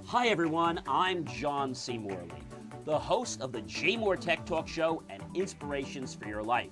Hi everyone, I'm John C. Morley, the host of the JMOR Tech Talk Show and Inspirations for Your Life.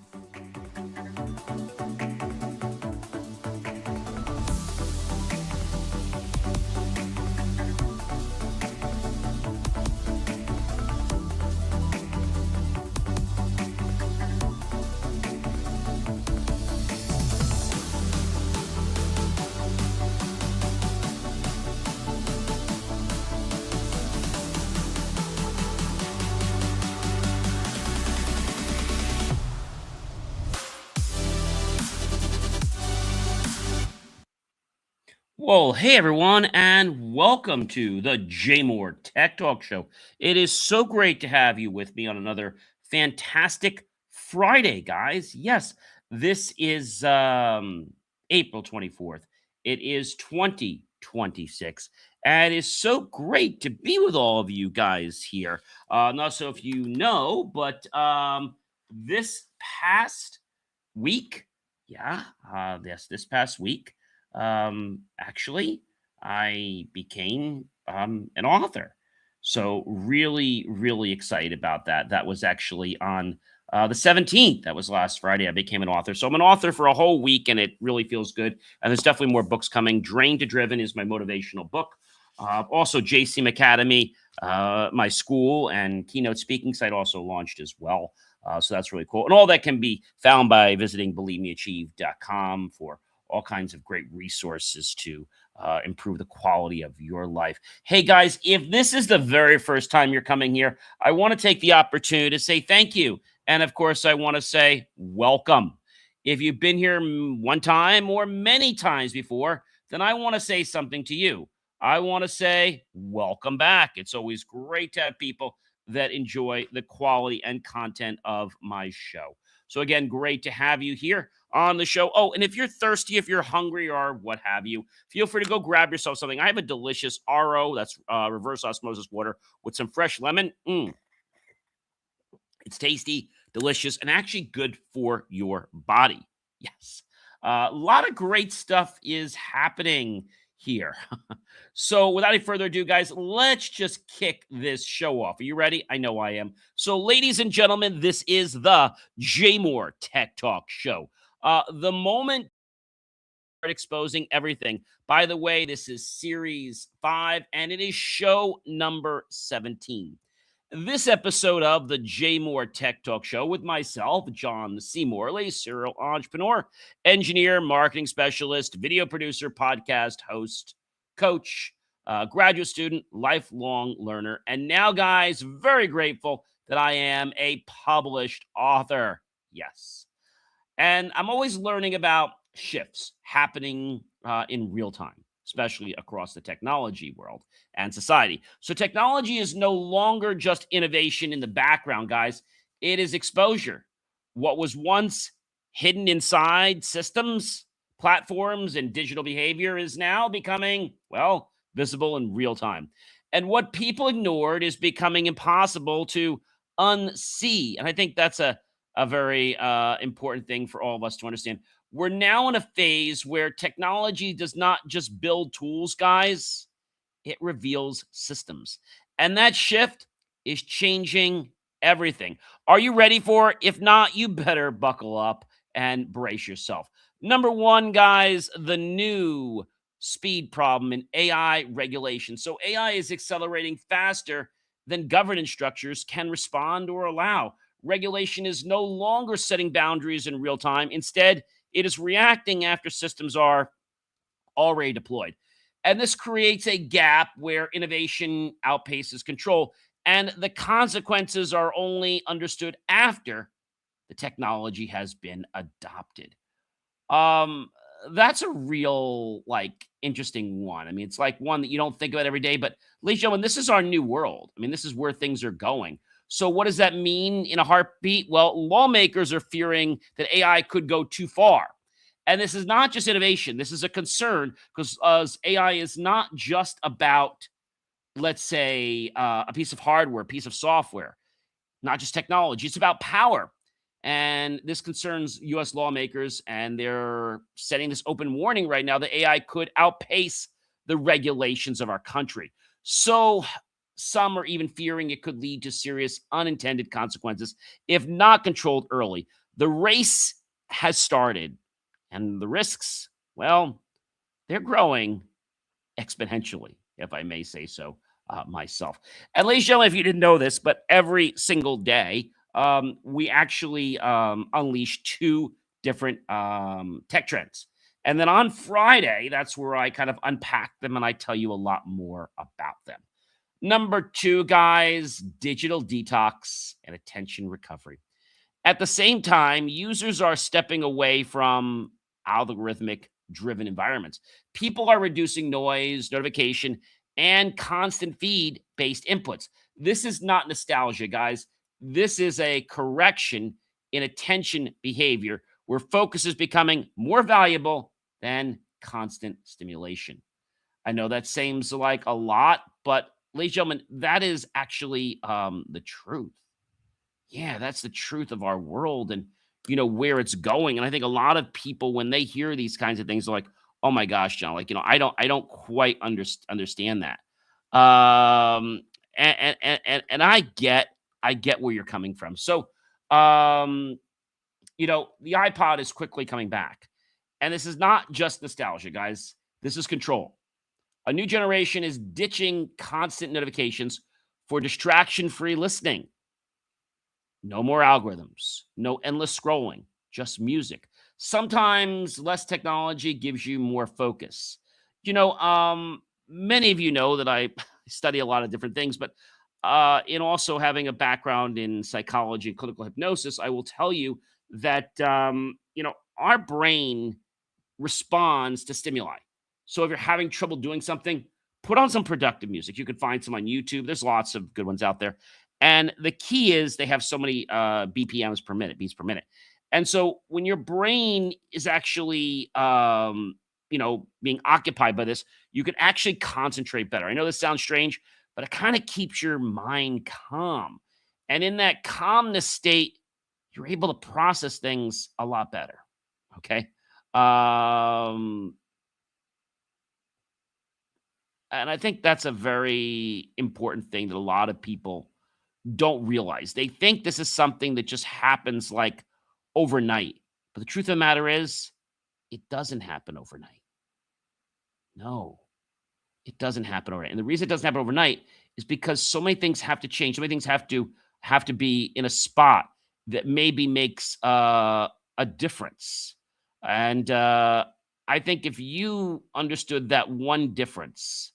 Well, hey everyone, and welcome to the JMOR Tech Talk Show. It is so great to have you with me on another fantastic Friday, guys. Yes, this is April 24th. It is 2026, and it is so great to be with all of you guys here. Not so if you know, but this past week, this past week, actually, I became an author. So really, really excited about that. That was actually on the 17th. That was last Friday. I became an author. So I'm an author for a whole week, and it really feels good. And there's definitely more books coming. Drain to Driven is my motivational book. Also, JCM Academy, my school and keynote speaking site also launched as well. So that's really cool. And all that can be found by visiting believemeachieve.com for all kinds of great resources to improve the quality of your life. Hey, guys, if this is the very first time you're coming here, I want to take the opportunity to say thank you. And, of course, I want to say welcome. If you've been here one time or many times before, then I want to say something to you. I want to say welcome back. It's always great to have people that enjoy the quality and content of my show. So again, great to have you here on the show. Oh, and if you're thirsty, if you're hungry or what have you, feel free to go grab yourself something. I have a delicious RO, that's reverse osmosis water with some fresh lemon. It's tasty, delicious, and actually good for your body. Yes. A lot of great stuff is happening here. So without any further ado, guys, let's just kick this show off. Are you ready? I know I am. So ladies and gentlemen, this is the JMOR Tech Talk Show. The moment exposing everything. By the way, this is series 5 and it is show number 17. This episode of the JMOR Tech Talk Show with myself, John C. Morley, serial entrepreneur, engineer, marketing specialist, video producer, podcast host, coach, graduate student, lifelong learner, and now, guys, very grateful that I am a published author. Yes. And I'm always learning about shifts happening in real time, especially across the technology world and society. So technology is no longer just innovation in the background, guys. It is exposure. What was once hidden inside systems, platforms, and digital behavior is now becoming, well, visible in real time. And what people ignored is becoming impossible to unsee. And I think that's a very important thing for all of us to understand. We're now in a phase where technology does not just build tools, guys, it reveals systems. And that shift is changing everything. Are you ready for it? If not, you better buckle up and brace yourself. Number one, guys, the new speed problem in AI regulation. So AI is accelerating faster than governance structures can respond or allow. Regulation is no longer setting boundaries in real time. Instead, it is reacting after systems are already deployed. And this creates a gap where innovation outpaces control, and the consequences are only understood after the technology has been adopted. Um, that's a real, interesting one. I mean, it's like one that you don't think about every day, but ladies and gentlemen, this is our new world. I mean, this is where things are going. So what does that mean in a heartbeat? Well, lawmakers are fearing that AI could go too far. And this is not just innovation. This is a concern because AI is not just about, let's say, a piece of hardware, a piece of software, not just technology. It's about power. And this concerns U.S. lawmakers, and they're setting this open warning right now that AI could outpace the regulations of our country. So some are even fearing it could lead to serious unintended consequences if not controlled early. The race has started, and the risks, well, they're growing exponentially, if I may say so myself. And ladies and gentlemen, if you didn't know this, but every single day, we actually unleash two different tech trends. And then on Friday, that's where I kind of unpack them and I tell you a lot more about them. Number two, guys, digital detox and attention recovery. At the same time, users are stepping away from algorithmic driven environments. People are reducing noise, notification, and constant feed based inputs. This is not nostalgia, guys. This is a correction in attention behavior where focus is becoming more valuable than constant stimulation. I know that seems like a lot, but ladies and gentlemen, that is actually the truth. Yeah, that's the truth of our world and where it's going. And I think a lot of people when they hear these kinds of things are like, "Oh my gosh, John, like, I don't quite understand that." Um and I get where you're coming from. So, um the iPod is quickly coming back. And this is not just nostalgia, guys. This is control. A new generation is ditching constant notifications for distraction-free listening. No more algorithms, no endless scrolling, just music. Sometimes less technology gives you more focus. Many of you know that I study a lot of different things, but in also having a background in psychology and clinical hypnosis, I will tell you that our brain responds to stimuli. So if you're having trouble doing something, put on some productive music. You can find some on YouTube. There's lots of good ones out there. And the key is they have so many BPMs per minute, beats per minute. And so when your brain is actually, being occupied by this, you can actually concentrate better. I know this sounds strange, but it kind of keeps your mind calm. And in that calmness state, you're able to process things a lot better. Okay. Um, and I think that's a very important thing that a lot of people don't realize. They think this is something that just happens like overnight. But the truth of the matter is, it doesn't happen overnight. No, it doesn't happen overnight. And the reason it doesn't happen overnight is because so many things have to change. So many things have to be in a spot that maybe makes a difference. And I think if you understood that one difference,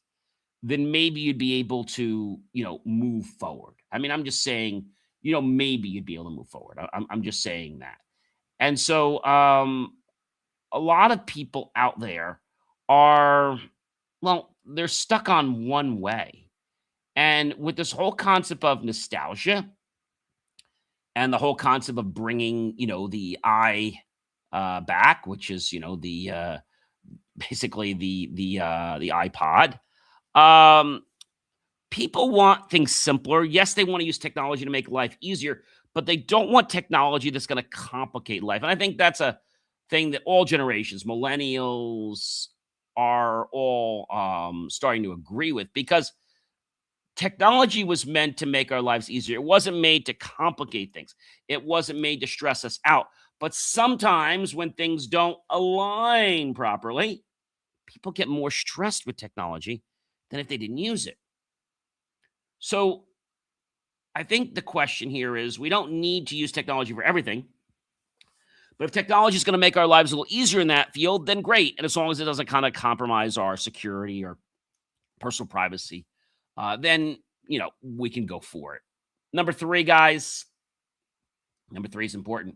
then maybe you'd be able to, move forward. I mean, I'm just saying, maybe you'd be able to move forward. I'm just saying that. And so, a lot of people out there are, well, they're stuck on one way. And with this whole concept of nostalgia and the whole concept of bringing, the eye back, which is, the basically the iPod. Um, People want things simpler. Yes, they want to use technology to make life easier, but they don't want technology that's going to complicate life. And I think that's a thing that all generations, millennials, are all starting to agree with because technology was meant to make our lives easier. It wasn't made to complicate things. It wasn't made to stress us out. But sometimes when things don't align properly, people get more stressed with technology than if they didn't use it. So I think the question here is we don't need to use technology for everything. But if technology is going to make our lives a little easier in that field, then great. And as long as it doesn't kind of compromise our security or personal privacy, then, we can go for it. Number three, guys. Number three is important.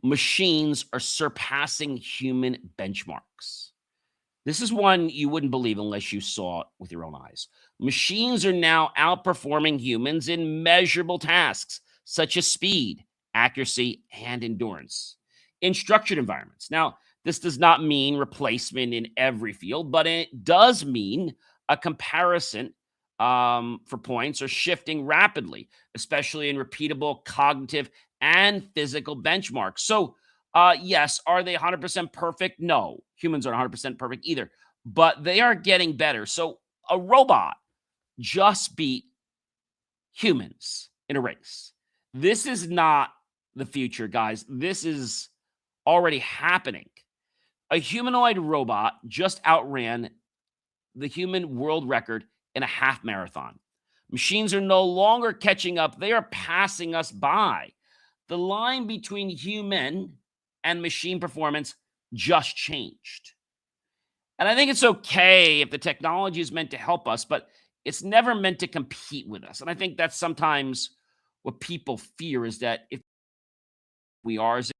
Machines are surpassing human benchmarks. This is one you wouldn't believe unless you saw it with your own eyes. Machines are now outperforming humans in measurable tasks such as speed, accuracy, and endurance in structured environments. Now, this does not mean replacement in every field, but it does mean a comparison for points or shifting rapidly, especially in repeatable cognitive and physical benchmarks. So, yes, are they 100% perfect? No, humans aren't 100% perfect either, but they are getting better. So, a robot just beat humans in a race. This is not the future, guys. This is already happening. A humanoid robot just outran the human world record in a half marathon. Machines are no longer catching up, they are passing us by. The line between human and machine performance just changed. And I think it's okay if the technology is meant to help us, but it's never meant to compete with us. And I think that's sometimes what people fear, is that if we are, is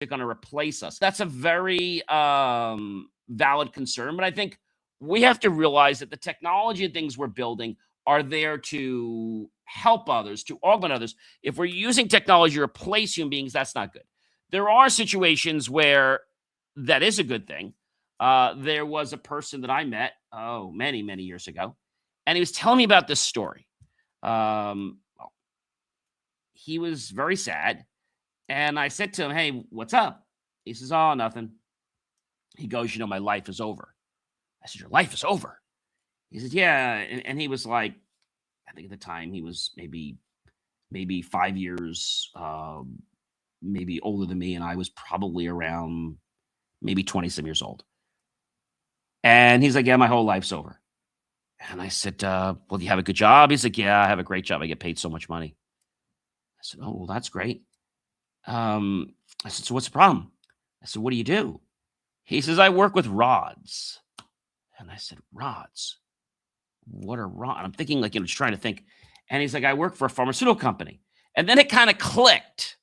it going to replace us? That's a very valid concern. But I think we have to realize that the technology and things we're building are there to help others, to augment others. If we're using technology to replace human beings, that's not good. There are situations where that is a good thing. There was a person that I met, many, many years ago, and he was telling me about this story. He was very sad, and I said to him, "Hey, what's up?" He says, "Oh, nothing." He goes, "My life is over." I said, "Your life is over?" He says, "Yeah." And he was like, I think at the time he was maybe 5 years, maybe older than me, and I was probably around maybe 20-some years old. And he's like, "Yeah, my whole life's over." And I said, "Well, do you have a good job?" He's like, "Yeah, I have a great job. I get paid so much money." I said, "Oh, well, that's great." I said, "So what's the problem?" I said, "What do you do?" He says, "I work with rods." And I said, "Rods? What are rods?" I'm thinking, like, just trying to think. And he's like, "I work for a pharmaceutical company." And then it kind of clicked.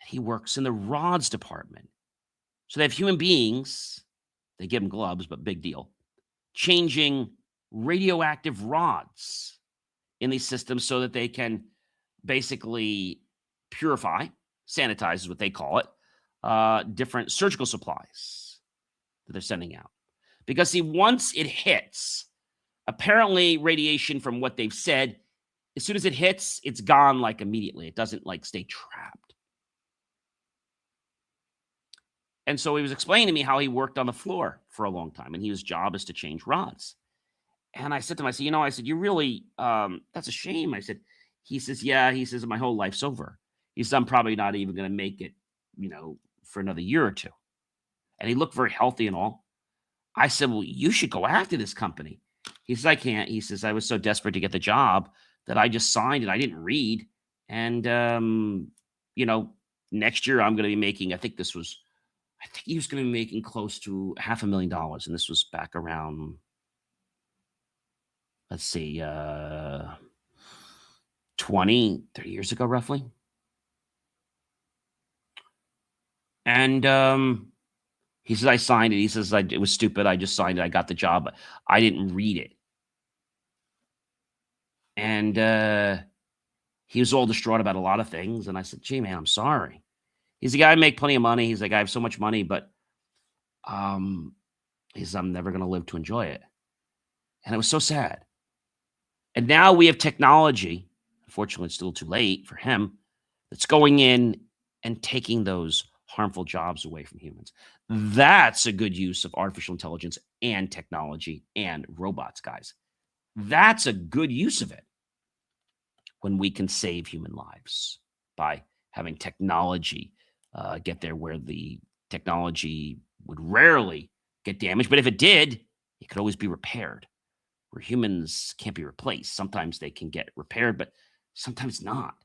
He works in the rods department. So they have human beings. They give them gloves, but big deal. Changing radioactive rods in these systems so that they can basically purify, sanitize is what they call it, different surgical supplies that they're sending out. Because, see, once it hits, apparently radiation, from what they've said, as soon as it hits, it's gone like immediately. It doesn't like stay trapped. And so he was explaining to me how he worked on the floor for a long time, and his job is to change rods. And I said to him, I said, "You really, that's a shame." I said, he says, "Yeah." He says, "My whole life's over." He says, "I'm probably not even going to make it, for another year or two." And he looked very healthy and all. I said, "Well, you should go after this company." He says, "I can't." He says, "I was so desperate to get the job that I just signed and I didn't read. And, next year I'm going to be making," I think he was going to be making close to $500,000. And this was back around, let's see, 20, 30 years ago, roughly. And he says, "I signed it." He says, "It was stupid. I just signed it. I got the job, but I didn't read it." And he was all distraught about a lot of things. And I said, "Gee, man, I'm sorry." He's the guy, "I make plenty of money." He's like, "I have so much money, but he says, I'm never going to live to enjoy it." And it was so sad. And now we have technology. Unfortunately, it's still too late for him. That's going in and taking those harmful jobs away from humans. That's a good use of artificial intelligence and technology and robots, guys. That's a good use of it, when we can save human lives by having technology get there where the technology would rarely get damaged. But if it did, it could always be repaired. Where humans can't be replaced. Sometimes they can get repaired, but sometimes not.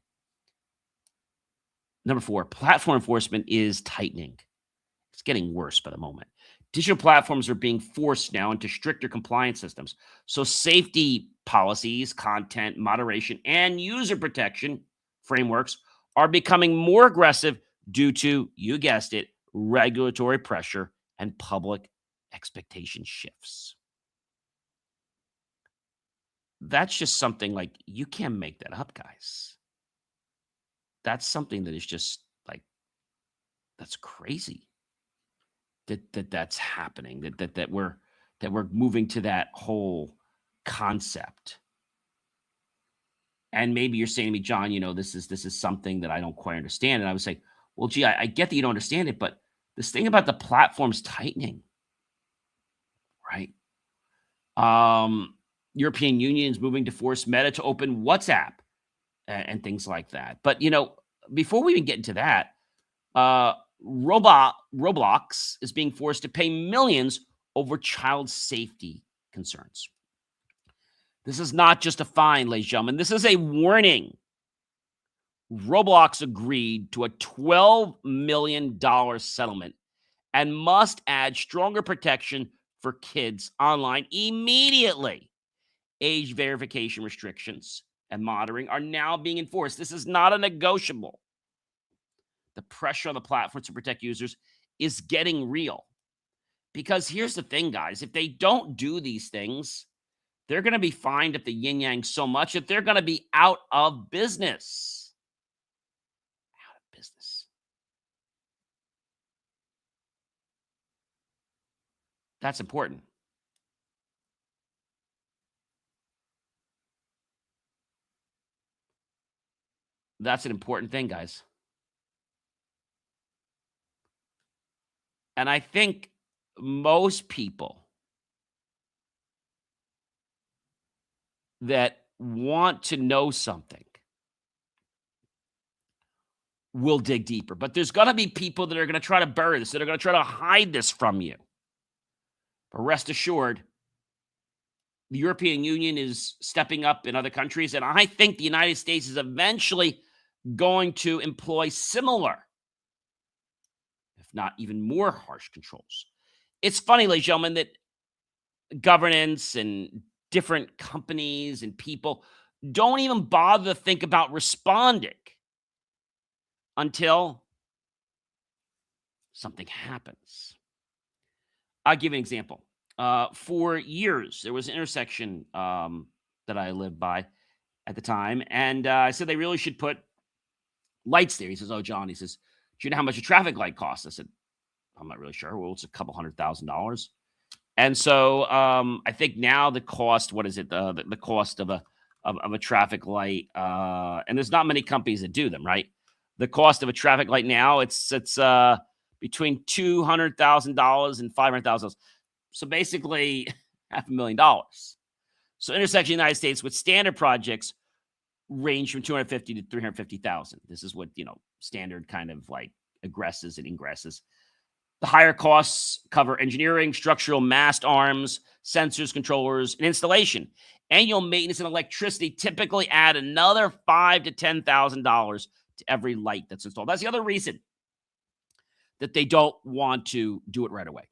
Number 4, platform enforcement is tightening. It's getting worse by the moment. Digital platforms are being forced now into stricter compliance systems. So safety policies, content moderation, and user protection frameworks are becoming more aggressive due to, you guessed it, regulatory pressure and public expectation shifts. That's just something, like, you can't make that up, guys. That's something that is just like, that's crazy that's happening, that we're moving to that whole concept. And maybe you're saying to me, "John, this is something that I don't quite understand." And I would say, "Well, gee, I get that you don't understand it, but this thing about the platforms tightening, right? European Union is moving to force Meta to open WhatsApp and things like that. But, before we even get into that, Roblox is being forced to pay millions over child safety concerns. This is not just a fine, ladies and gentlemen. This is a warning. Roblox agreed to a $12 million settlement and must add stronger protection for kids online immediately. Age verification restrictions and monitoring are now being enforced. This is not a negotiable. The pressure on the platforms to protect users is getting real. Because here's the thing, guys. If they don't do these things, they're going to be fined at the yin-yang so much that they're going to be out of business. Out of business. That's important. That's an important thing, guys. And I think most people that want to know something will dig deeper. But there's going to be people that are going to try to bury this, that are going to try to hide this from you. But rest assured, the European Union is stepping up in other countries, and I think the United States is eventually going to employ similar, if not even more harsh controls. It's funny, ladies and gentlemen, that governance and different companies and people don't even bother to think about responding until something happens. I'll give you an example. For years, there was an intersection that I lived by at the time, and I said they really should put lights there. He says, "Oh, John," he says, "do you know how much a traffic light costs?" I said, "I'm not really sure." Well, it's a couple $100,000. And so I think now the cost, what is it? The cost of a traffic light, and there's not many companies that do them, right? The cost of a traffic light now, it's between $200,000 and $500,000. So basically $500,000. So intersection United States with standard projects range from $250,000 to $350,000. This is what, standard kind of like egresses and ingresses. The higher costs cover engineering, structural mast arms, sensors, controllers, and installation. Annual maintenance and electricity typically add another $5,000 to $10,000 to every light that's installed. That's the other reason that they don't want to do it right away.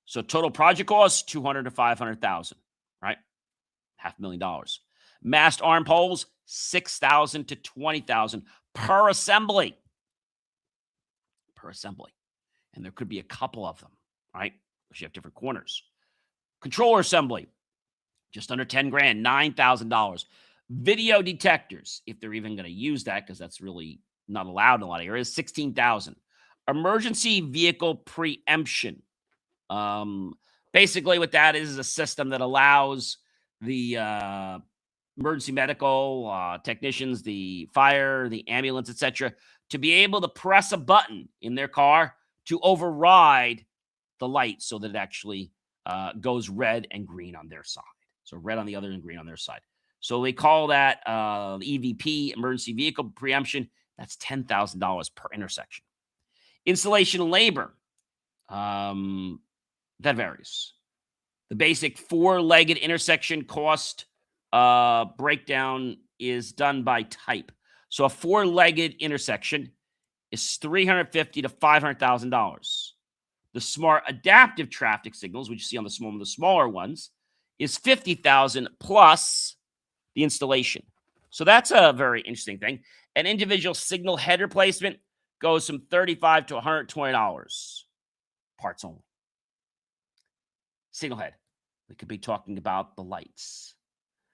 So total project costs $200,000 to $500,000, right? $500,000. Mast arm poles $6,000 to $20,000 per assembly. Per assembly. And there could be a couple of them, right? Because you have different corners. Controller assembly, just under 10 grand, $9,000. Video detectors, if they're even going to use that, because that's really not allowed in a lot of areas, $16,000. Emergency vehicle preemption. Basically, what that is a system that allows the emergency medical technicians, the fire, the ambulance, etc., to be able to press a button in their car to override the light so that it actually goes red and green on their side. So red on the other and green on their side. So they call that EVP, emergency vehicle preemption. That's $10,000 per intersection. Installation labor, that varies. The basic four-legged intersection cost breakdown is done by type. So a four-legged intersection is $350,000 to $500,000. The smart adaptive traffic signals, which you see on the smaller ones, is $50,000 plus the installation. So that's a very interesting thing. An individual signal head replacement goes from $35 to $120. Parts only. Signal head. We could be talking about the lights.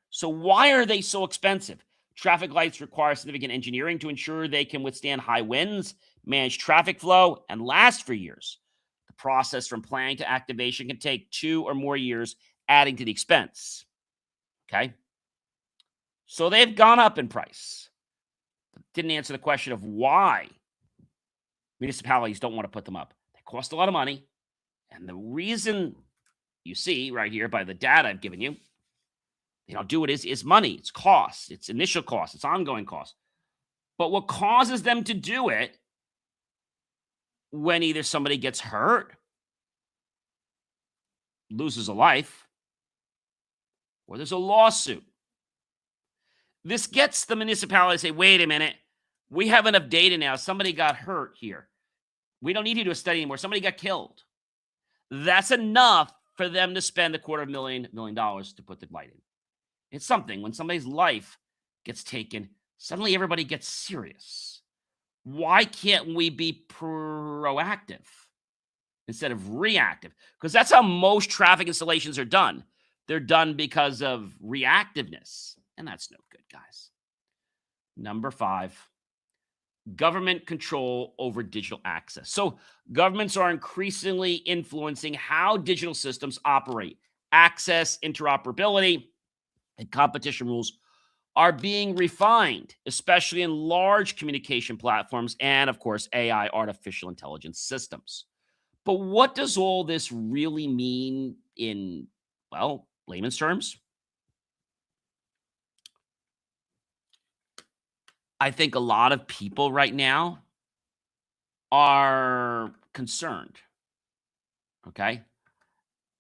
So why are they so expensive? Traffic lights require significant engineering to ensure they can withstand high winds, manage traffic flow, and last for years. The process from planning to activation can take 2 or more years, adding to the expense. Okay? So they've gone up in price. Didn't answer the question of why municipalities don't want to put them up. They cost a lot of money. And the reason you see right here by the data I've given you, they don't do it is money, it's cost, it's initial cost, it's ongoing cost. But what causes them to do it when either somebody gets hurt, loses a life, or there's a lawsuit. This gets the municipality to say, wait a minute, we have enough data now. Somebody got hurt here. We don't need to do a study anymore. Somebody got killed. That's enough for them to spend $250,000 million to put the light in. It's something. When somebody's life gets taken, suddenly everybody gets serious. Why can't we be proactive instead of reactive? Because that's how most traffic installations are done. They're done because of reactiveness, and that's no good, guys. Number 5, government control over digital access. So governments are increasingly influencing how digital systems operate. Access, interoperability, and competition rules are being refined, especially in large communication platforms and, of course, AI, artificial intelligence systems. But what does all this really mean in, well, layman's terms? I think a lot of people right now are concerned, okay?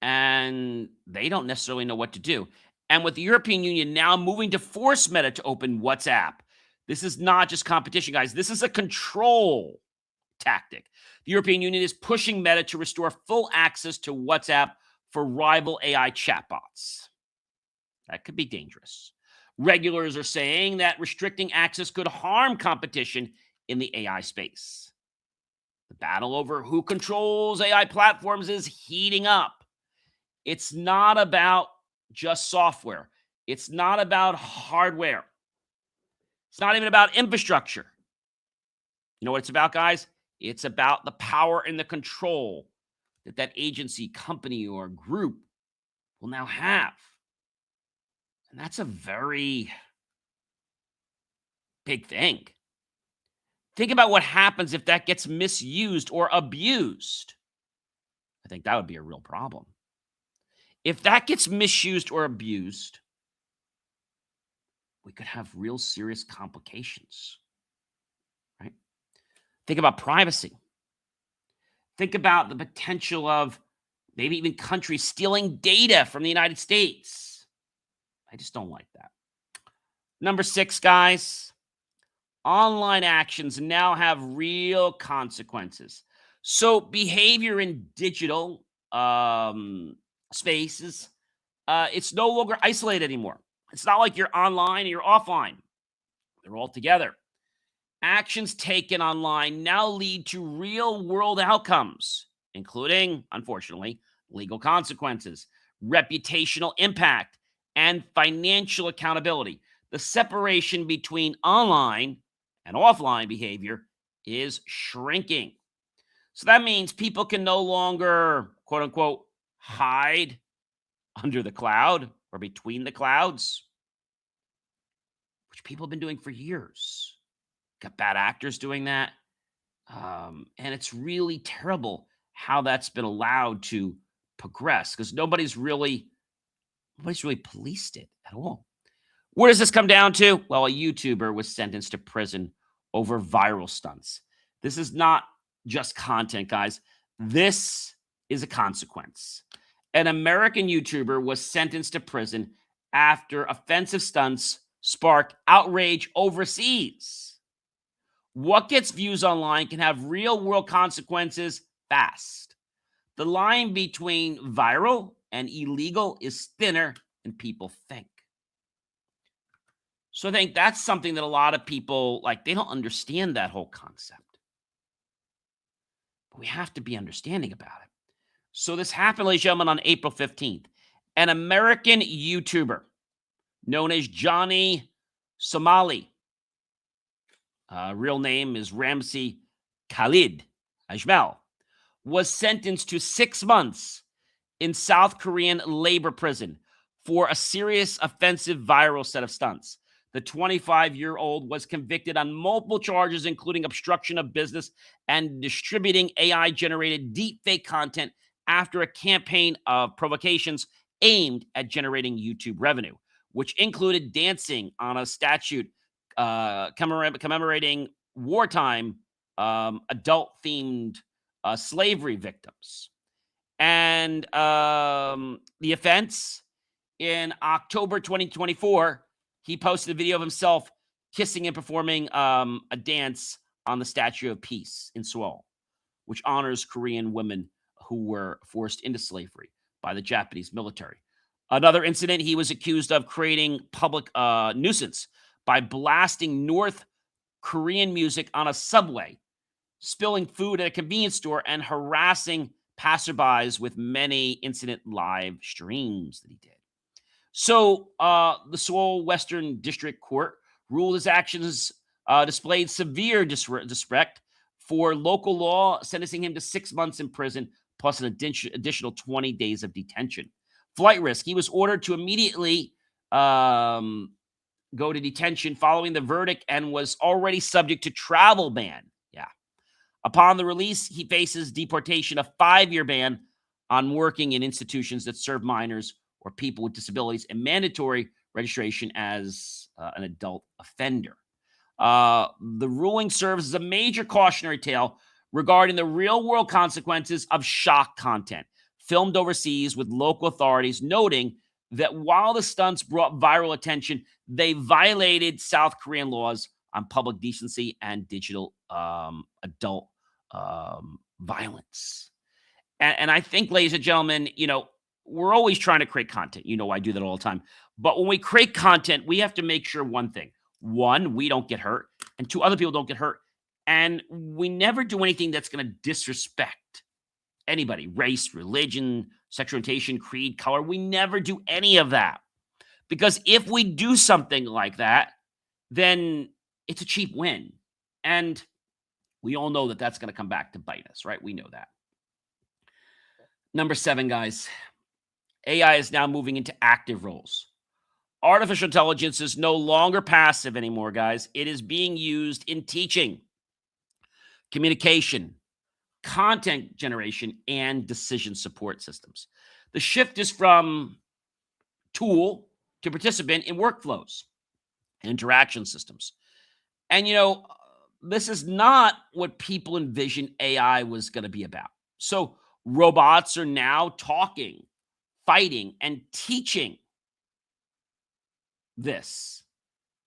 And they don't necessarily know what to do. And with the European Union now moving to force Meta to open WhatsApp, this is not just competition, guys. This is a control tactic. The European Union is pushing Meta to restore full access to WhatsApp for rival AI chatbots. That could be dangerous. Regulators are saying that restricting access could harm competition in the AI space. The battle over who controls AI platforms is heating up. It's not about just software. It's not about hardware. It's not even about infrastructure. You know what it's about, guys? It's about the power and the control that that agency, company, or group will now have. And that's a very big thing. Think about what happens if that gets misused or abused. I think that would be a real problem. If that gets misused or abused, we could have real serious complications, right? Think about privacy. Think about the potential of maybe even countries stealing data from the United States. I just don't like that. Number 6, guys, online actions now have real consequences. So behavior in digital spaces, it's no longer isolated anymore. It's not like you're online and you're offline. They're all together. Actions taken online now lead to real-world outcomes, including, unfortunately, legal consequences, reputational impact, and financial accountability. The separation between online and offline behavior is shrinking. So that means people can no longer, quote unquote, hide under the cloud or between the clouds, which people have been doing for years. Got bad actors doing that. And it's really terrible how that's been allowed to progress because nobody's really policed it at all. Where does this come down to? Well, a YouTuber was sentenced to prison over viral stunts. This is not just content, guys. This is a consequence. An American YouTuber was sentenced to prison after offensive stunts sparked outrage overseas. What gets views online can have real-world consequences fast. The line between viral and illegal is thinner than people think. So I think that's something that a lot of people, they don't understand that whole concept. But we have to be understanding about it. So this happened, ladies and gentlemen, on April 15th. An American YouTuber known as Johnny Somali, real name is Ramsey Khalid Ajmal, was sentenced to 6 months in South Korean labor prison for a serious offensive viral set of stunts. The 25-year-old was convicted on multiple charges, including obstruction of business and distributing AI-generated deepfake content after a campaign of provocations aimed at generating YouTube revenue, which included dancing on a statue commemorating wartime adult-themed slavery victims. And the offense, in October 2024, he posted a video of himself kissing and performing a dance on the Statue of Peace in Seoul, which honors Korean women who were forced into slavery by the Japanese military. Another incident, he was accused of creating public nuisance by blasting North Korean music on a subway, spilling food at a convenience store, and harassing passerbys with many incident live streams that he did. So the Seoul Western District Court ruled his actions displayed severe disrespect for local law, sentencing him to 6 months in prison, plus an additional 20 days of detention. Flight risk. He was ordered to immediately go to detention following the verdict and was already subject to travel ban. Yeah. Upon the release, he faces deportation, a 5-year ban on working in institutions that serve minors or people with disabilities, and mandatory registration as an adult offender. The ruling serves as a major cautionary tale regarding the real-world consequences of shock content filmed overseas, with local authorities noting that while the stunts brought viral attention, they violated South Korean laws on public decency and digital adult violence. And I think, ladies and gentlemen, we're always trying to create content. I do that all the time. But when we create content, we have to make sure one thing. One, we don't get hurt. And two, other people don't get hurt. And we never do anything that's going to disrespect anybody, race, religion, sexual orientation, creed, color. We never do any of that. Because if we do something like that, then it's a cheap win. And we all know that that's going to come back to bite us, right? We know that. Number 7, guys. AI is now moving into active roles. Artificial intelligence is no longer passive anymore, guys. It is being used in teaching, communication, content generation, and decision support systems. The shift is from tool to participant in workflows and interaction systems. And, this is not what people envisioned AI was going to be about. So robots are now talking, fighting, and teaching this.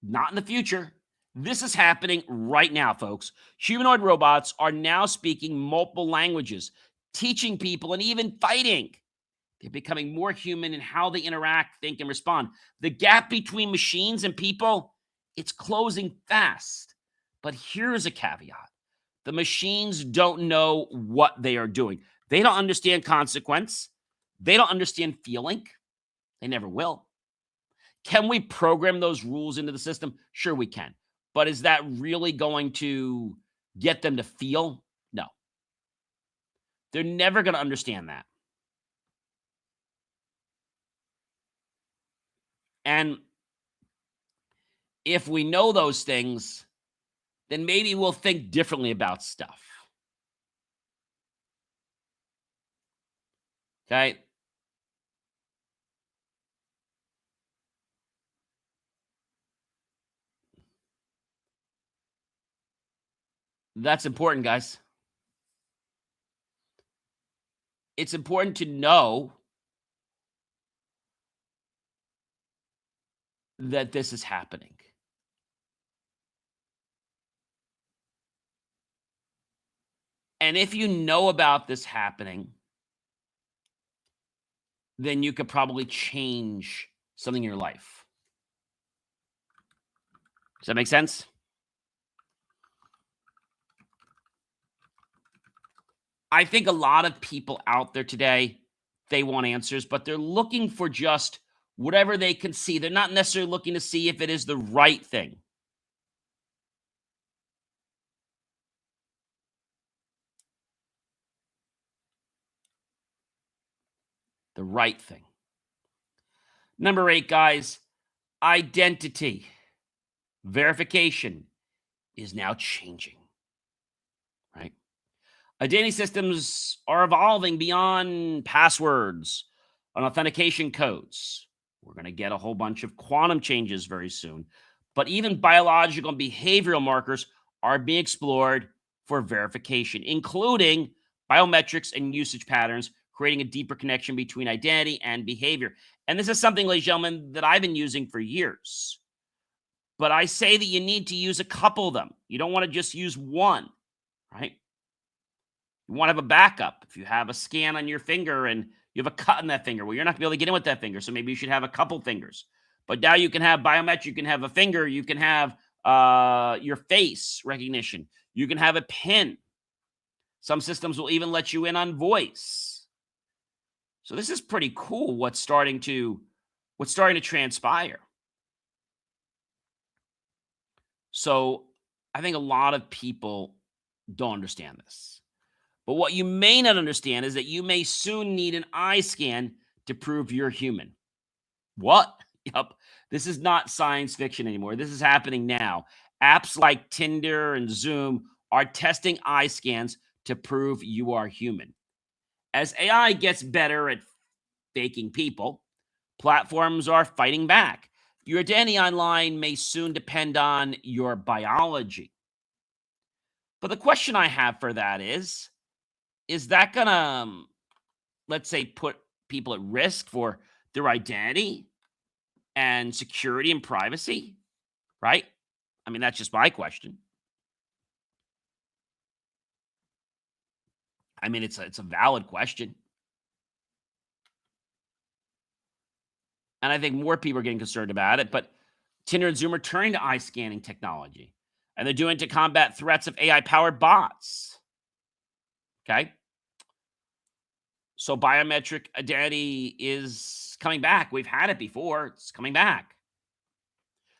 Not in the future. This is happening right now, folks. Humanoid robots are now speaking multiple languages, teaching people, and even fighting. They're becoming more human in how they interact, think, and respond. The gap between machines and people, it's closing fast. But here's a caveat. The machines don't know what they are doing. They don't understand consequence. They don't understand feeling. They never will. Can we program those rules into the system? Sure, we can. But is that really going to get them to feel? No. They're never going to understand that. And if we know those things, then maybe we'll think differently about stuff. Okay? That's important, guys. It's important to know that this is happening. And if you know about this happening, then you could probably change something in your life. Does that make sense? I think a lot of people out there today, they want answers, but they're looking for just whatever they can see. They're not necessarily looking to see if it is the right thing. The right thing. Number 8, guys, identity verification is now changing, right? Identity systems are evolving beyond passwords and authentication codes. We're going to get a whole bunch of quantum changes very soon. But even biological and behavioral markers are being explored for verification, including biometrics and usage patterns, creating a deeper connection between identity and behavior. And this is something, ladies and gentlemen, that I've been using for years. But I say that you need to use a couple of them. You don't want to just use one, right? You want to have a backup. If you have a scan on your finger and you have a cut in that finger, well, you're not going to be able to get in with that finger. So maybe you should have a couple fingers. But now you can have biometric. You can have a finger. You can have your face recognition. You can have a pin. Some systems will even let you in on voice. So this is pretty cool. What's starting to transpire. So I think a lot of people don't understand this. But what you may not understand is that you may soon need an eye scan to prove you're human. What? Yup. This is not science fiction anymore. This is happening now. Apps like Tinder and Zoom are testing eye scans to prove you are human. As AI gets better at faking people, platforms are fighting back. Your identity online may soon depend on your biology. But the question I have for that is that going to, let's say, put people at risk for their identity and security and privacy, right? I mean, that's just my question. I mean, it's a valid question. And I think more people are getting concerned about it. But Tinder and Zoom are turning to eye scanning technology. And they're doing it to combat threats of AI-powered bots. Okay? So biometric identity is coming back. We've had it before. It's coming back.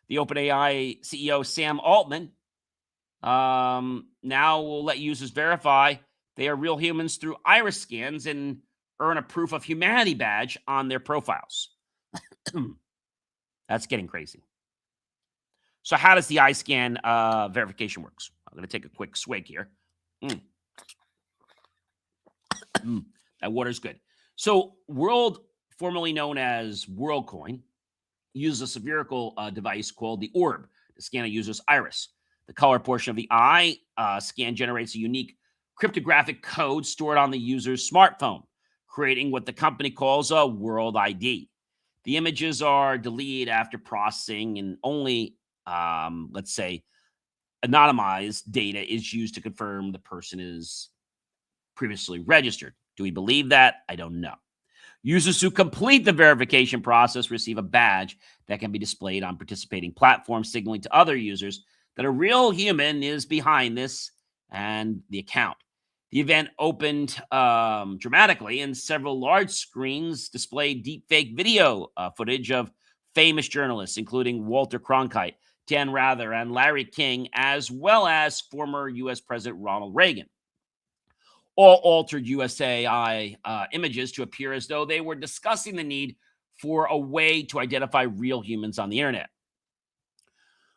The OpenAI CEO, Sam Altman, now will let users verify they are real humans through iris scans and earn a proof of humanity badge on their profiles. That's getting crazy. So how does the eye scan verification works? I'm going to take a quick swig here. That water's good. So World, formerly known as WorldCoin, uses a spherical device called the orb to scan a user's iris. The color portion of the eye scan generates a unique cryptographic code stored on the user's smartphone, creating what the company calls a world ID. The images are deleted after processing, and only, let's say, anonymized data is used to confirm the person is previously registered. Do we believe that? I don't know. Users who complete the verification process receive a badge that can be displayed on participating platforms, signaling to other users that a real human is behind this and the account. The event opened dramatically, and several large screens displayed deepfake video footage of famous journalists, including Walter Cronkite, Dan Rather, and Larry King, as well as former U.S. President Ronald Reagan. All altered USAI images to appear as though they were discussing the need for a way to identify real humans on the internet.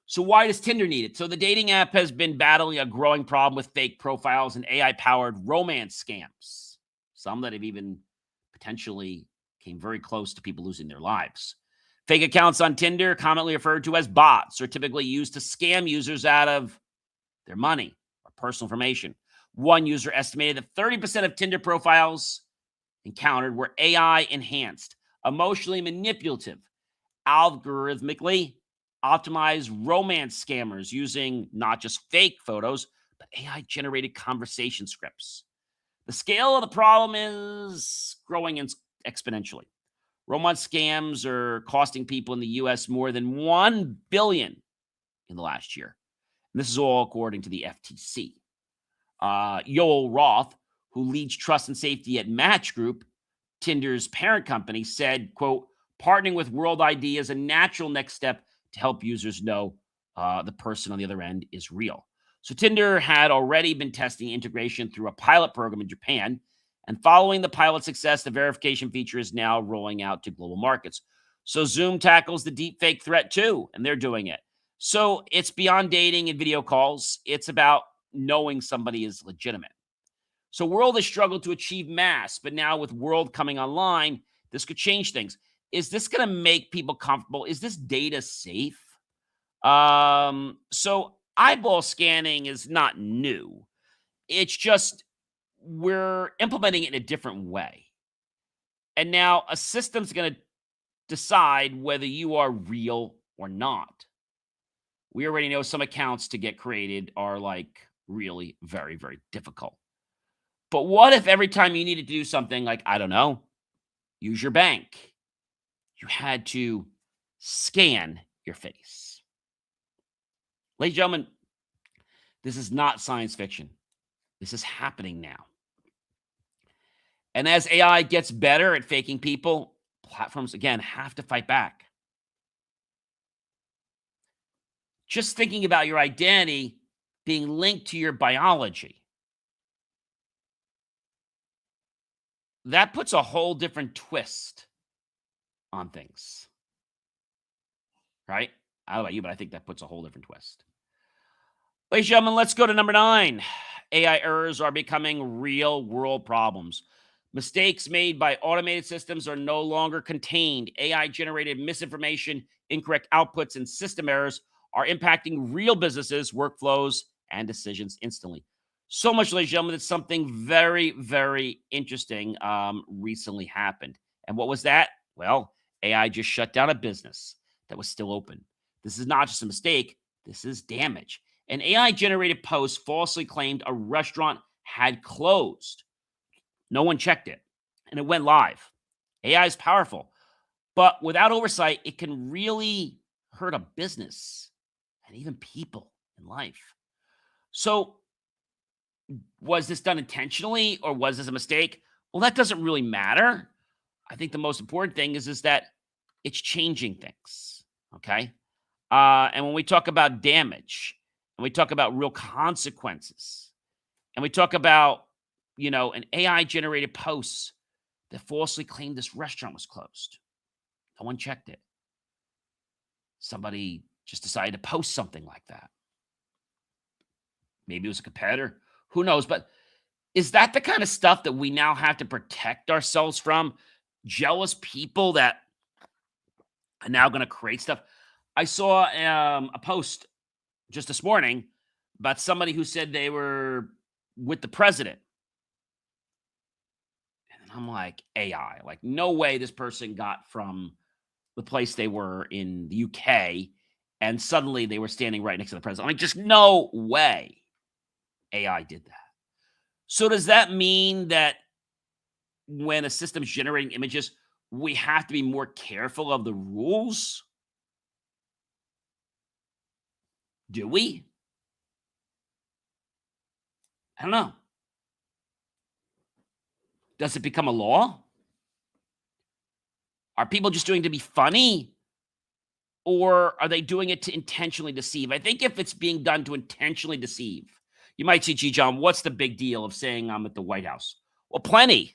So why does Tinder need it? So the dating app has been battling a growing problem with fake profiles and AI-powered romance scams, some that have even potentially came very close to people losing their lives. Fake accounts on Tinder, commonly referred to as bots, are typically used to scam users out of their money or personal information. One user estimated that 30% of Tinder profiles encountered were AI-enhanced, emotionally manipulative, algorithmically optimized romance scammers using not just fake photos, but AI-generated conversation scripts. The scale of the problem is growing exponentially. Romance scams are costing people in the U.S. more than $1 billion in the last year. And this is all according to the FTC. Yoel Roth, who leads trust and safety at Match Group, Tinder's parent company, said, quote, partnering with World ID is a natural next step to help users know the person on the other end is real. So Tinder had already been testing integration through a pilot program in Japan. And following the pilot success, the verification feature is now rolling out to global markets. So Zoom tackles the deepfake threat too, and they're doing it. So it's beyond dating and video calls. It's about knowing somebody is legitimate. So world has struggled to achieve mass, but now with world coming online, this could change things. Is this going to make people comfortable? Is this data safe? So eyeball scanning is not new. It's just we're implementing it in a different way. And now a system's going to decide whether you are real or not. We already know some accounts to get created are like really very, very difficult. But what if every time you needed to do something like, I don't know, use your bank, you had to scan your face? Ladies and gentlemen, this is not science fiction. This is happening now. And as AI gets better at faking people, platforms, again, have to fight back. Just thinking about your identity being linked to your biology, that puts a whole different twist on things, right? I don't know about you, but I think that puts a whole different twist. Ladies and gentlemen, let's go to number 9. AI errors are becoming real-world problems. Mistakes made by automated systems are no longer contained. AI-generated misinformation, incorrect outputs, and system errors are impacting real businesses, workflows, and decisions instantly. So much, ladies and gentlemen, that something very, very interesting recently happened. And what was that? Well, AI just shut down a business that was still open. This is not just a mistake. This is damage. An AI-generated post falsely claimed a restaurant had closed. No one checked it, and it went live. AI is powerful, but without oversight, it can really hurt a business and even people in life. So, was this done intentionally or was this a mistake? Well, that doesn't really matter. I think the most important thing is that it's changing things, okay? And when we talk about damage, and we talk about real consequences, and we talk about, an AI-generated post that falsely claimed this restaurant was closed. No one checked it. Somebody just decided to post something like that. Maybe it was a competitor. Who knows? But is that the kind of stuff that we now have to protect ourselves from? Jealous people that are now going to create stuff. I saw a post just this morning about somebody who said they were with the president. And I'm like, AI. Like, no way this person got from the place they were in the UK and suddenly they were standing right next to the president. I mean, just no way AI did that. So does that mean that when a system's generating images, we have to be more careful of the rules? Do we? I don't know. Does it become a law? Are people just doing it to be funny? Or are they doing it to intentionally deceive? I think if it's being done to intentionally deceive, you might say, gee, John, what's the big deal of saying I'm at the White House? Well, plenty.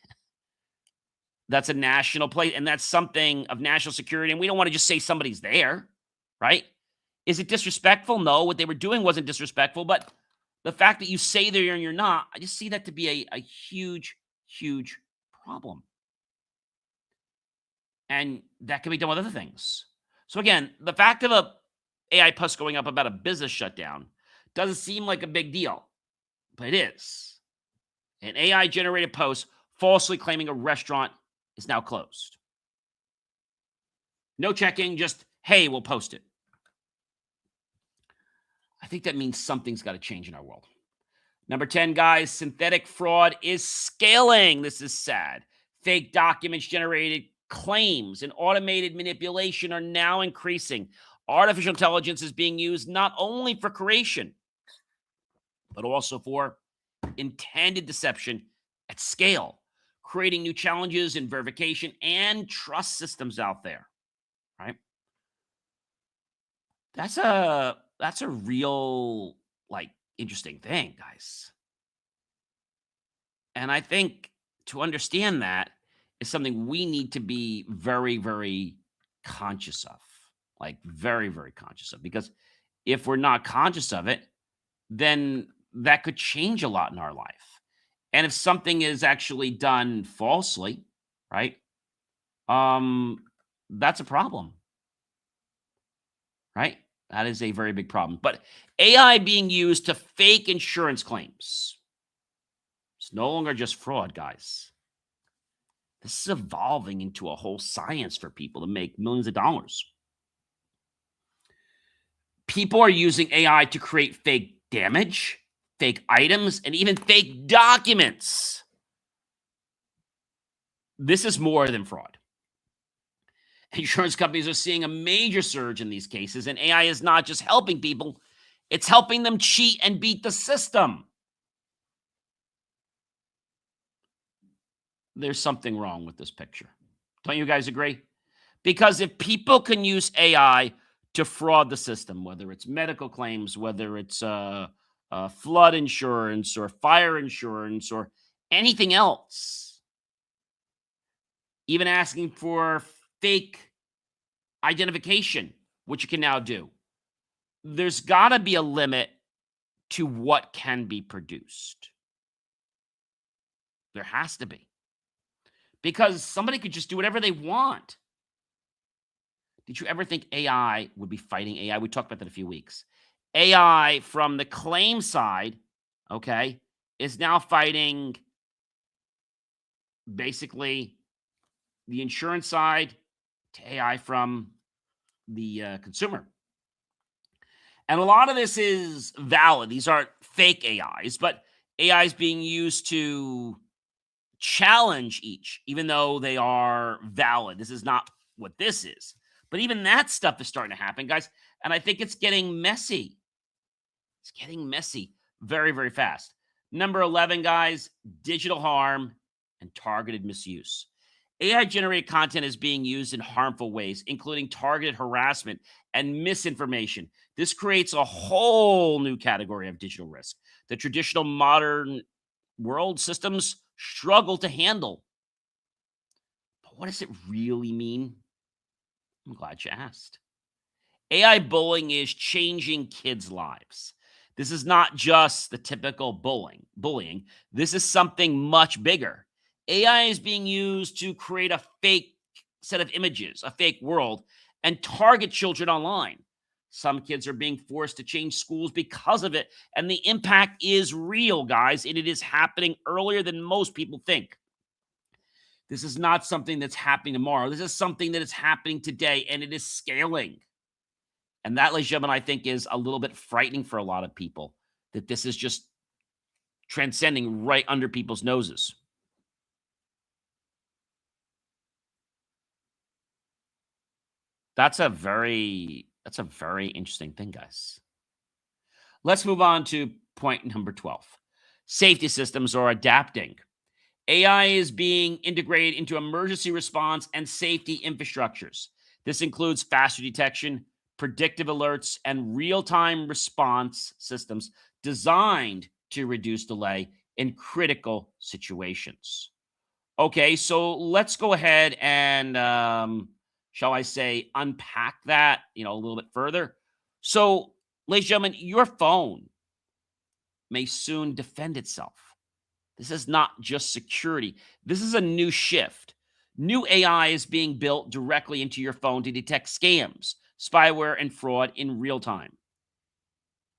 That's a national place, and that's something of national security, and we don't want to just say somebody's there, right? Is it disrespectful? No, what they were doing wasn't disrespectful, but the fact that you say there and you're not, I just see that to be a huge, huge problem. And that can be done with other things. So again, the fact of a AI post going up about a business shutdown doesn't seem like a big deal, but it is. An AI-generated post falsely claiming a restaurant is now closed. No checking, just, hey, we'll post it. I think that means something's got to change in our world. Number 10, guys, synthetic fraud is scaling. This is sad. Fake documents generated claims and automated manipulation are now increasing. Artificial intelligence is being used not only for creation, but also for intended deception at scale, creating new challenges in verification and trust systems out there, right? That's a real, interesting thing, guys. And I think to understand that is something we need to be very, very conscious of, very, very conscious of, because if we're not conscious of it, then that could change a lot in our life. And if something is actually done falsely, right? Um, that's a problem, right? That is a very big problem. But AI being used to fake insurance claims. It's no longer just fraud, guys. This is evolving into a whole science for people to make millions of dollars. People are using AI to create fake damage, fake items, and even fake documents. This is more than fraud. Insurance companies are seeing a major surge in these cases, and AI is not just helping people, it's helping them cheat and beat the system. There's something wrong with this picture. Don't you guys agree? Because if people can use AI to fraud the system, whether it's medical claims, whether it's flood insurance or fire insurance or anything else, even asking for fake identification, which you can now do, there's got to be a limit to what can be produced. There has to be. Because somebody could just do whatever they want. Did you ever think AI would be fighting AI? We talked about that a few weeks. AI from the claim side, okay, is now fighting basically the insurance side to AI from the consumer. And a lot of this is valid. These aren't fake AIs, but AI is being used to challenge each, even though they are valid. This is not what this is. But even that stuff is starting to happen, guys. And I think it's getting messy. It's getting messy very, very fast. Number 11, guys, digital harm and targeted misuse. AI-generated content is being used in harmful ways, including targeted harassment and misinformation. This creates a whole new category of digital risk that traditional modern world systems struggle to handle. But what does it really mean? I'm glad you asked. AI bullying is changing kids' lives. This is not just the typical bullying. This is something much bigger. AI is being used to create a fake set of images, a fake world, and target children online. Some kids are being forced to change schools because of it, and the impact is real, guys, and it is happening earlier than most people think. This is not something that's happening tomorrow. This is something that is happening today, and it is scaling. And that, ladies and gentlemen, I think is a little bit frightening for a lot of people, that this is just transcending right under people's noses. That's a very interesting thing, guys. Let's move on to point number 12. Safety systems are adapting. AI is being integrated into emergency response and safety infrastructures. This includes faster detection, predictive alerts, and real-time response systems designed to reduce delay in critical situations. Okay, so let's go ahead and, shall I say, unpack that, a little bit further. So, ladies and gentlemen, your phone may soon defend itself. This is not just security. This is a new shift. New AI is being built directly into your phone to detect scams, spyware, and fraud in real time.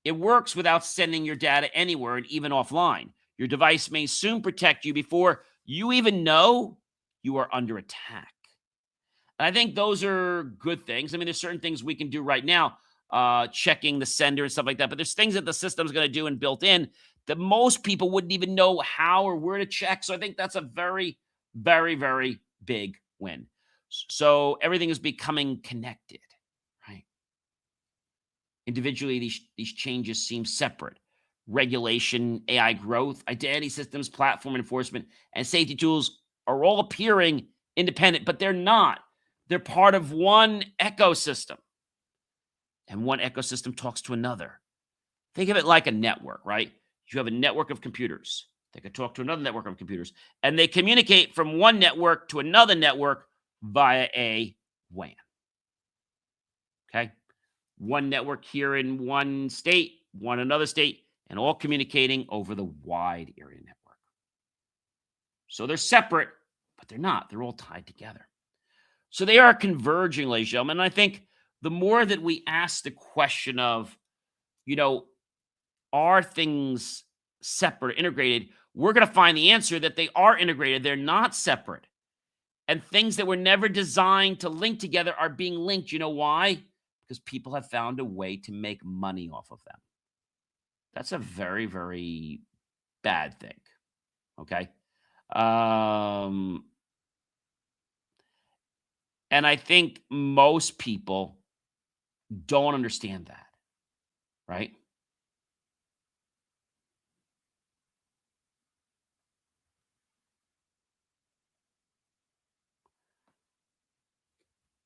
It works without sending your data anywhere and even offline. Your device may soon protect you before you even know you are under attack. And I think those are good things. I mean, there's certain things we can do right now, checking the sender and stuff like that. But there's things that the system's going to do and built in that most people wouldn't even know how or where to check. So I think that's a very, very, very big win. So everything is becoming connected, right? Individually, these changes seem separate. Regulation, AI growth, identity systems, platform enforcement, and safety tools are all appearing independent, but they're not. They're part of one ecosystem. And one ecosystem talks to another. Think of it like a network, right? You have a network of computers. They could talk to another network of computers. And they communicate from one network to another network via a WAN. Okay? One network here in one state, one another state, and all communicating over the wide area network. So they're separate, but they're not. They're all tied together. So they are converging, ladies and gentlemen. And I think the more that we ask the question of, are things separate, integrated, we're going to find the answer that they are integrated. They're not separate. And things that were never designed to link together are being linked. You know why? Because people have found a way to make money off of them. That's a very, very bad thing. Okay. And I think most people don't understand that, right?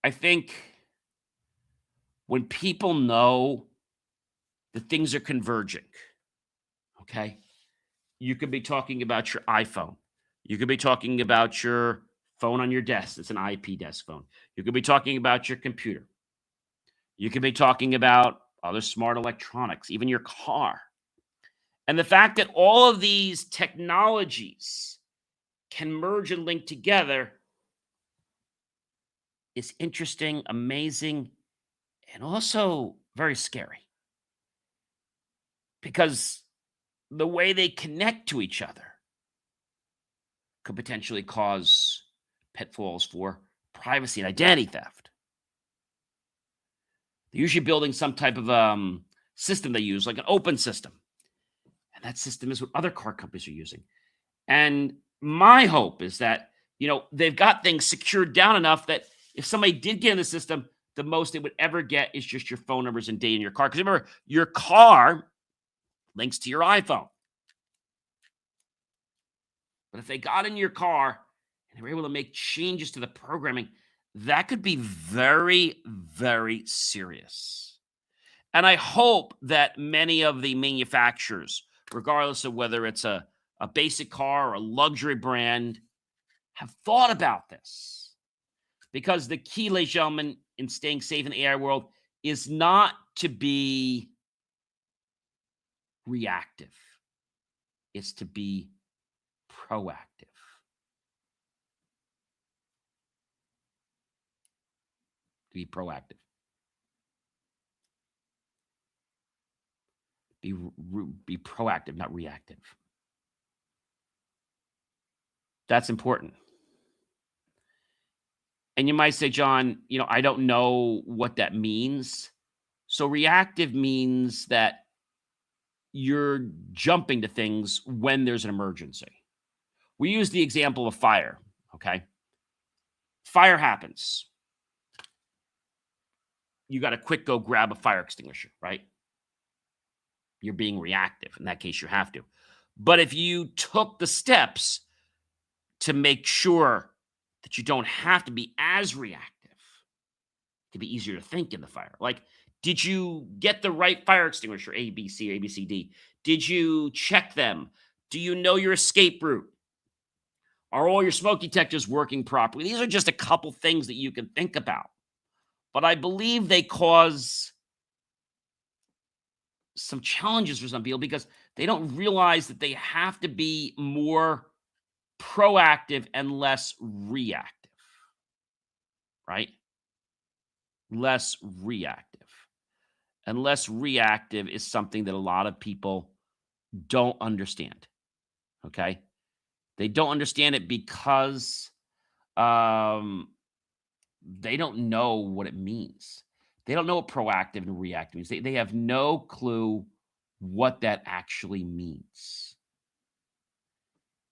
I think when people know that things are converging, okay, you could be talking about your iPhone. You could be talking about your phone on your desk. It's an IP desk phone. You could be talking about your computer. You could be talking about other smart electronics, even your car. And the fact that all of these technologies can merge and link together is interesting, amazing, and also very scary. Because the way they connect to each other could potentially cause pitfalls for privacy and identity theft. They're usually building some type of system they use, like an open system. And that system is what other car companies are using. And my hope is that, they've got things secured down enough that if somebody did get in the system, the most they would ever get is just your phone numbers and data in your car. Because remember, your car links to your iPhone. But if they got in your car and they were able to make changes to the programming, that could be very, very serious. And I hope that many of the manufacturers, regardless of whether it's a basic car or a luxury brand, have thought about this. Because the key, ladies and gentlemen, in staying safe in the AI world is not to be reactive. It's to be proactive. To be proactive. Be proactive, not reactive. That's important. And you might say, John, I don't know what that means. So reactive means that you're jumping to things when there's an emergency. We use the example of fire, okay? Fire happens. You got to quick go grab a fire extinguisher, right? You're being reactive. In that case, you have to. But if you took the steps to make sure that you don't have to be as reactive, it could be easier to think in the fire. Like, did you get the right fire extinguisher? A, B, C, A, B, C, D. Did you check them? Do you know your escape route? Are all your smoke detectors working properly? These are just a couple things that you can think about. But I believe they cause some challenges for some people because they don't realize that they have to be more proactive and less reactive, right? Less reactive. And less reactive is something that a lot of people don't understand, okay? They don't understand it because they don't know what it means. They don't know what proactive and reactive means. They have no clue what that actually means.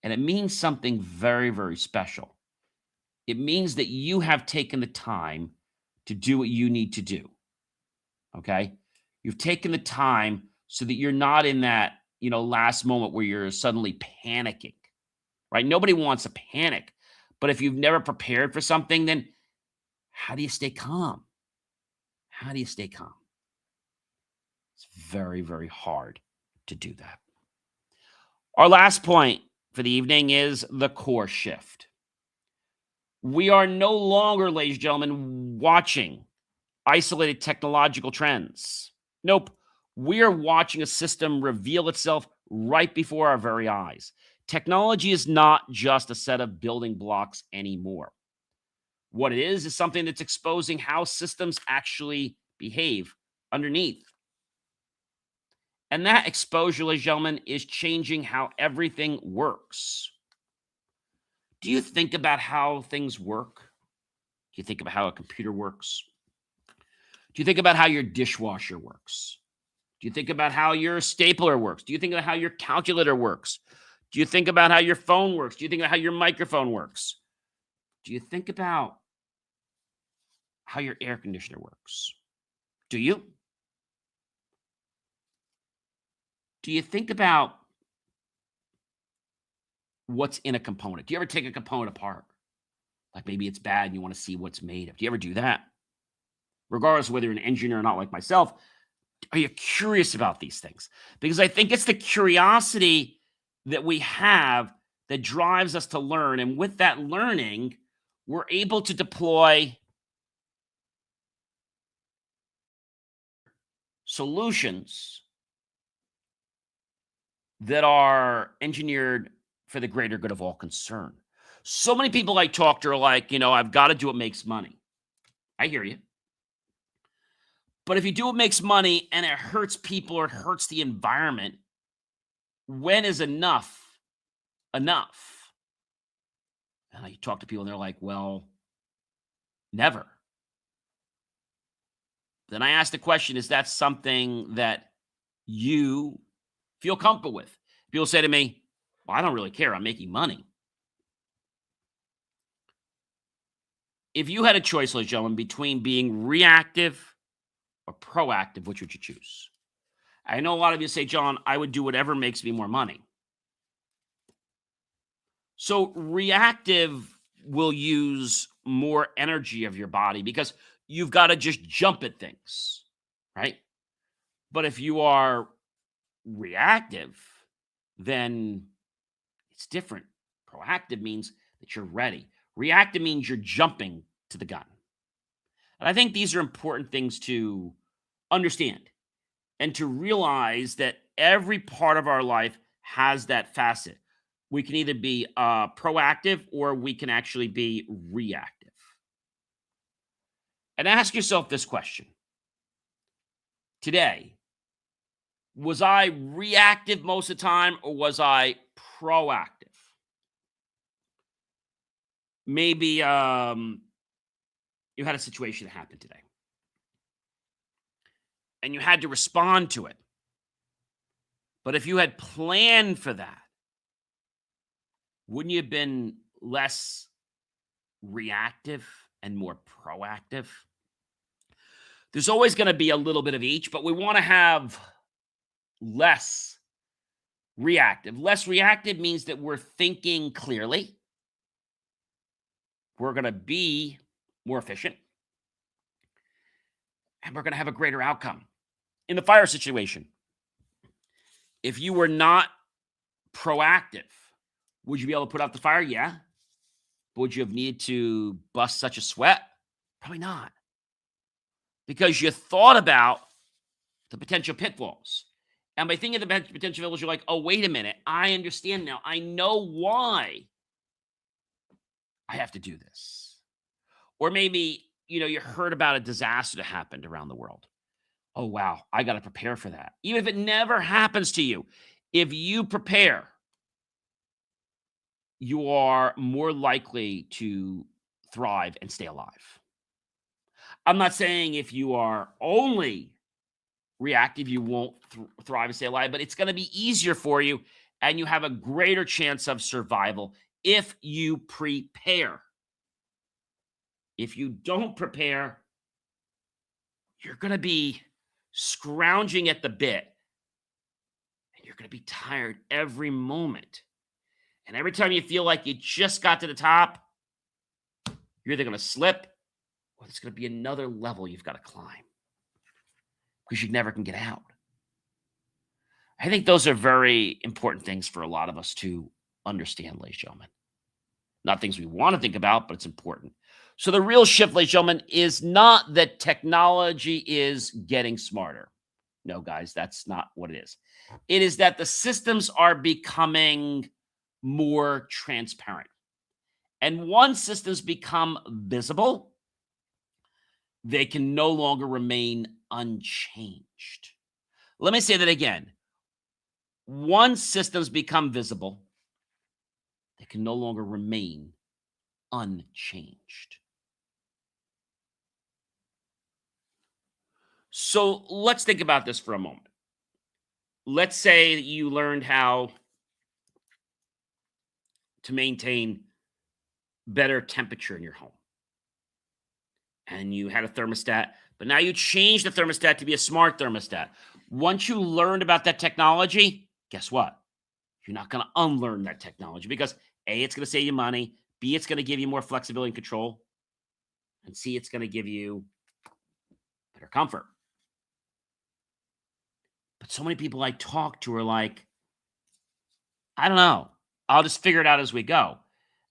And it means something very, very special. It means that you have taken the time to do what you need to do, okay? You've taken the time so that you're not in that, last moment where you're suddenly panicking, right? Nobody wants to panic. But if you've never prepared for something, then how do you stay calm? How do you stay calm? It's very, very hard to do that. Our last point for the evening is the core shift. We are no longer, ladies and gentlemen, watching isolated technological trends. Nope. We are watching a system reveal itself right before our very eyes. Technology is not just a set of building blocks anymore. What it is something that's exposing how systems actually behave underneath. And that exposure, ladies and gentlemen, is changing how everything works. Do you think about how things work? Do you think about how a computer works? Do you think about how your dishwasher works? Do you think about how your stapler works? Do you think about how your calculator works? Do you think about how your phone works? Do you think about how your microphone works? Do you think about how your air conditioner works? Do you? Do you think about what's in a component? Do you ever take a component apart? Like maybe it's bad and you want to see what's made of. Do you ever do that? Regardless of whether you're an engineer or not like myself, are you curious about these things? Because I think it's the curiosity that we have that drives us to learn. And with that learning, we're able to deploy solutions that are engineered for the greater good of all concerned. So many people I talk to are like, I've got to do what makes money. I hear you. But if you do what makes money and it hurts people or it hurts the environment, when is enough enough? And I talk to people and they're like, well, never. Then I ask the question, is that something that you feel comfortable with? People say to me, well, I don't really care. I'm making money. If you had a choice, ladies and gentlemen, between being reactive or proactive, which would you choose? I know a lot of you say, John, I would do whatever makes me more money. So reactive will use more energy of your body because you've got to just jump at things, right? But if you are reactive, then it's different. Proactive means that you're ready. Reactive means you're jumping to the gun. And I think these are important things to understand and to realize that every part of our life has that facet. We can either be proactive or we can actually be reactive. And ask yourself this question. Today, was I reactive most of the time or was I proactive? Maybe you had a situation that happened today and you had to respond to it. But if you had planned for that, wouldn't you have been less reactive and more proactive? There's always going to be a little bit of each, but we want to have less reactive. Less reactive means that we're thinking clearly. We're going to be more efficient. And we're going to have a greater outcome. In the fire situation, if you were not proactive, would you be able to put out the fire? Yeah. But would you have needed to bust such a sweat? Probably not. Because you thought about the potential pitfalls. And by thinking of the potential pitfalls, you're like, oh, wait a minute. I understand now. I know why I have to do this. Or maybe, you heard about a disaster that happened around the world. Oh, wow. I got to prepare for that. Even if it never happens to you, if you prepare, you are more likely to thrive and stay alive. I'm not saying if you are only reactive, you won't thrive and stay alive, but it's going to be easier for you and you have a greater chance of survival if you prepare. If you don't prepare, you're going to be scrounging at the bit and you're going to be tired every moment. And every time you feel like you just got to the top, you're either going to slip or there's going to be another level you've got to climb because you never can get out. I think those are very important things for a lot of us to understand, ladies and gentlemen. Not things we want to think about, but it's important. So the real shift, ladies and gentlemen, is not that technology is getting smarter. No, guys, that's not what it is. It is that the systems are becoming more transparent. And once systems become visible, they can no longer remain unchanged. Let me say that again. Once systems become visible, they can no longer remain unchanged. So let's think about this for a moment. Let's say that you learned how to maintain better temperature in your home. And you had a thermostat, but now you changed the thermostat to be a smart thermostat. Once you learned about that technology, guess what? You're not going to unlearn that technology because A, it's going to save you money. B, it's going to give you more flexibility and control. And C, it's going to give you better comfort. But so many people I talk to are like, I don't know. I'll just figure it out as we go.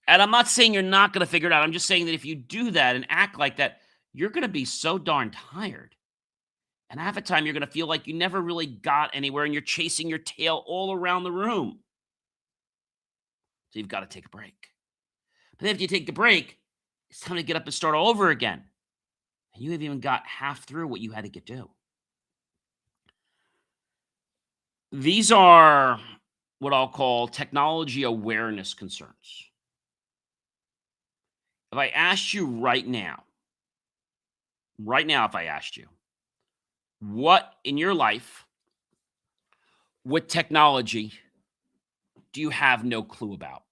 And I'm not saying you're not going to figure it out. I'm just saying that if you do that and act like that, you're going to be so darn tired. And half the time, you're going to feel like you never really got anywhere and you're chasing your tail all around the room. So you've got to take a break. But then if you take the break, it's time to get up and start all over again. And you haven't even got half through what you had to get to. These are what I'll call technology awareness concerns. If I asked you right now, if I asked you, what in your life with technology do you have no clue about?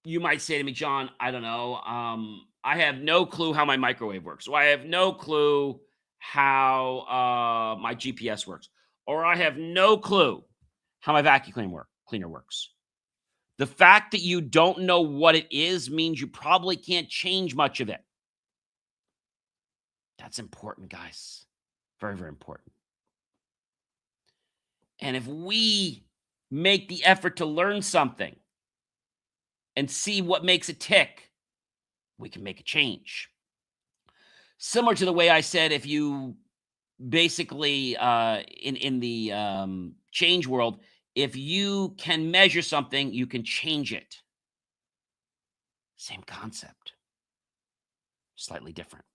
You might say to me, John, I don't know. I have no clue how my microwave works. Or I have no clue how my GPS works. Or I have no clue how my vacuum cleaner works. The fact that you don't know what it is means you probably can't change much of it. That's important, guys. Very, very important. And if we make the effort to learn something and see what makes it tick, we can make a change. Similar to the way I said, if you basically, in the change world, if you can measure something, you can change it. Same concept, slightly different.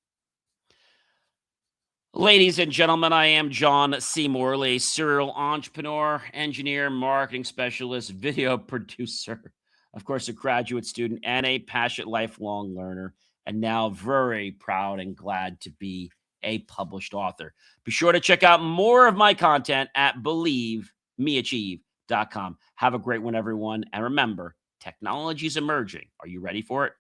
Ladies and gentlemen, I am John C. Morley, serial entrepreneur, engineer, marketing specialist, video producer, of course, a graduate student, and a passionate lifelong learner, and now very proud and glad to be a published author. Be sure to check out more of my content at believemeachieve.com. Have a great one, everyone. And remember, technology is emerging. Are you ready for it?